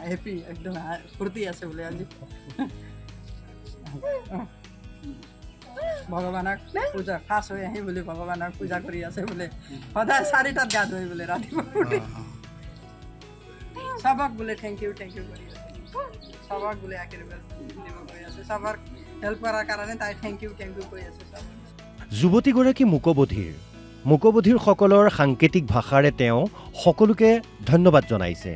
happy একদম ফুৰ্তি আছে বলে আজি ভগৱানক পূজা খাস হৈ আহি বুলি ভগৱানক পূজা কৰি আছে বোলে সদায় 4টাত গা ধুই বোলে ৰাতিপুৱা উঠি সবক বোলে থেংক ইউ কৰি আছে সবক বোলে আশীৰ্বাদ দিব কৈ আছে সবৰ হেল্প কৰাৰ কাৰণে তাই থেংক ইউ কৈ আছে সব যুৱতীগৰাকী মূকবধিৰ সকলৰ সাংকেতিক ভাষাৰে তেওঁ সকলোকে ধন্যবাদ জনাইছে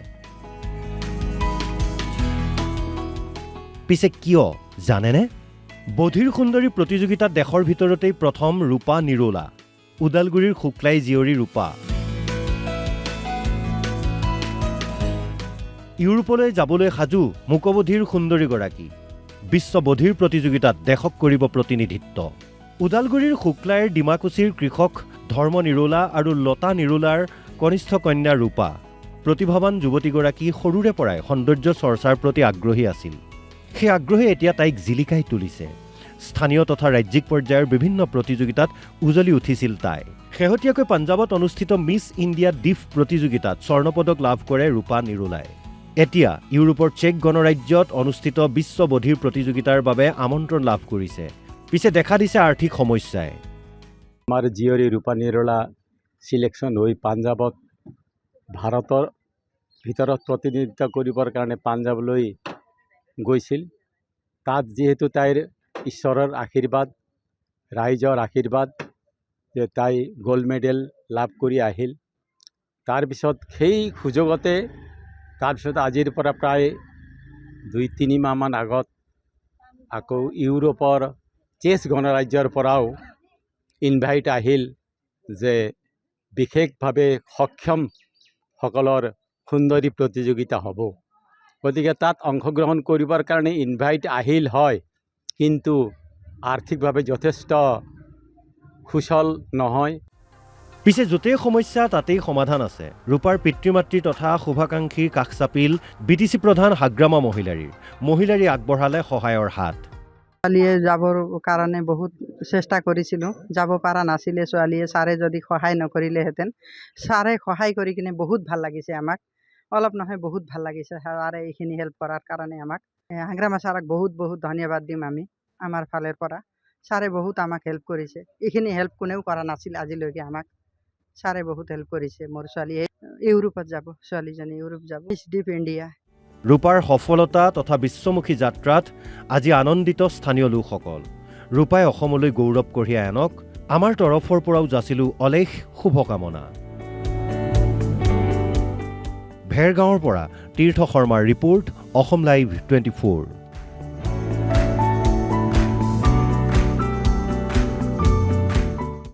পিছে কিয় জানেনে বধিৰ সুন্দৰী প্ৰতিযোগিতাত দেশৰ ভিতৰতেই প্ৰথম ৰূপা নিৰোলা ওদালগুৰিৰ শুক্লাই জীয়ৰী ৰূপা ইউৰোপলৈ যাবলৈ সাজু মূকবধিৰ সুন্দৰীগৰাকী বিশ্ব বধিৰ প্ৰতিযোগিতাত দেশক কৰিব প্ৰতিনিধিত্ব ওদালগুৰিৰ শুক্লাইৰ ডিমাকুছিৰ কৃষক ধৰ্ম নিৰোলা আৰু লতা নিৰোলাৰ কনিষ্ঠ কন্যা ৰূপা প্ৰতিভাৱান যুৱতীগৰাকী সৰুৰে পৰাই সৌন্দৰ্য চৰ্চাৰ প্ৰতি আগ্ৰহী আছিল সেই আগ্ৰহে এতিয়া তাইক জিলিকাই তুলিছে স্থানীয় তথা ৰাজ্যিক পৰ্যায়ৰ বিভিন্ন প্ৰতিযোগিতাত উজলি উঠিছিল তাই শেহতীয়াকৈ পঞ্জাৱত অনুষ্ঠিত মিছ ইণ্ডিয়া ডিফ প্ৰতিযোগিতাত স্বৰ্ণপদক লাভ কৰে ৰূপা নিৰোলাই এতিয়া ইউৰোপৰ চেক গণৰাজ্যত অনুষ্ঠিত বিশ্ব বধিৰ প্ৰতিযোগিতাৰ বাবে আমন্ত্ৰণ লাভ কৰিছে পিছে দেখা দিছে আৰ্থিক সমস্যাই আমাৰ জীয়ৰী ৰূপা নিৰোলা সিলেকশ্যন হৈ পাঞ্জাৱত ভাৰতৰ ভিতৰত প্ৰতিনিধিত্ব কৰিবৰ কাৰণে পাঞ্জাৱলৈ গৈছিল তাত যিহেতু তাইৰ ঈশ্বৰৰ আশীৰ্বাদ ৰাইজৰ আশীৰ্বাদ যে তাই গোল্ড মেডেল লাভ কৰি আহিল তাৰপিছত সেই সুযোগতে তাৰপিছত আজিৰ পৰা প্ৰায় 2-3 মাহমান আগত আকৌ ইউৰোপৰ চেছ গণৰাজ্যৰ পৰাও ইনভাইট আহিল যে বিশেষভাৱে সক্ষমসকলৰ সুন্দৰী প্ৰতিযোগিতা হ'ব গতিকে তাত অংশগ্ৰহণ কৰিবৰ কাৰণে ইনভাইট আহিল হয় কিন্তু আৰ্থিকভাৱে যথেষ্ট সুচল নহয় পিছে য'তেই সমস্যা তাতেই সমাধান আছে ৰূপাৰ পিতৃ মাতৃ তথা শুভাকাংক্ষীৰ কাষ চাপিল বিটিচি প্ৰধান হাগ্ৰামা মহিলাৰী আগবঢ়ালে সহায়ৰ হাত ছোৱালীয়ে যাবৰ কাৰণে বহুত চেষ্টা কৰিছিলোঁ যাব পৰা নাছিলে ছোৱালীয়ে ছাৰে যদি সহায় নকৰিলেহেঁতেন ছাৰে সহায় কৰি কিনে বহুত ভাল লাগিছে আমাক অলপ নহয় বহুত ভাল লাগিছে ছাৰে এইখিনি হেল্প কৰাৰ কাৰণে আমাক হাগ্ৰামা ছাৰক বহুত ধন্যবাদ দিম আমি আমাৰ ফালৰ পৰা ছাৰে বহুত আমাক হেল্প কৰিছে এইখিনি হেল্প কোনেও কৰা নাছিল আজিলৈকে আমাক ছাৰে বহুত হেল্প কৰিছে মোৰ ছোৱালীয়ে ইউৰোপত যাব ছোৱালীজনী ইউৰোপ যাব মিছ ডিপ ইণ্ডিয়া ৰূপাৰ সফলতা তথা বিশ্বমুখী যাত্ৰাত আজি আনন্দিত স্থানীয় লোকসকল ৰূপাই অসমলৈ গৌৰৱ কঢ়িয়াই আনক আমাৰ তৰফৰ পৰাও যাচিলোঁ অলেখ শুভকামনা ভেৰগাঁৱৰ পৰা তীৰ্থ শৰ্মাৰ ৰিপৰ্ট অসম লাইভ 24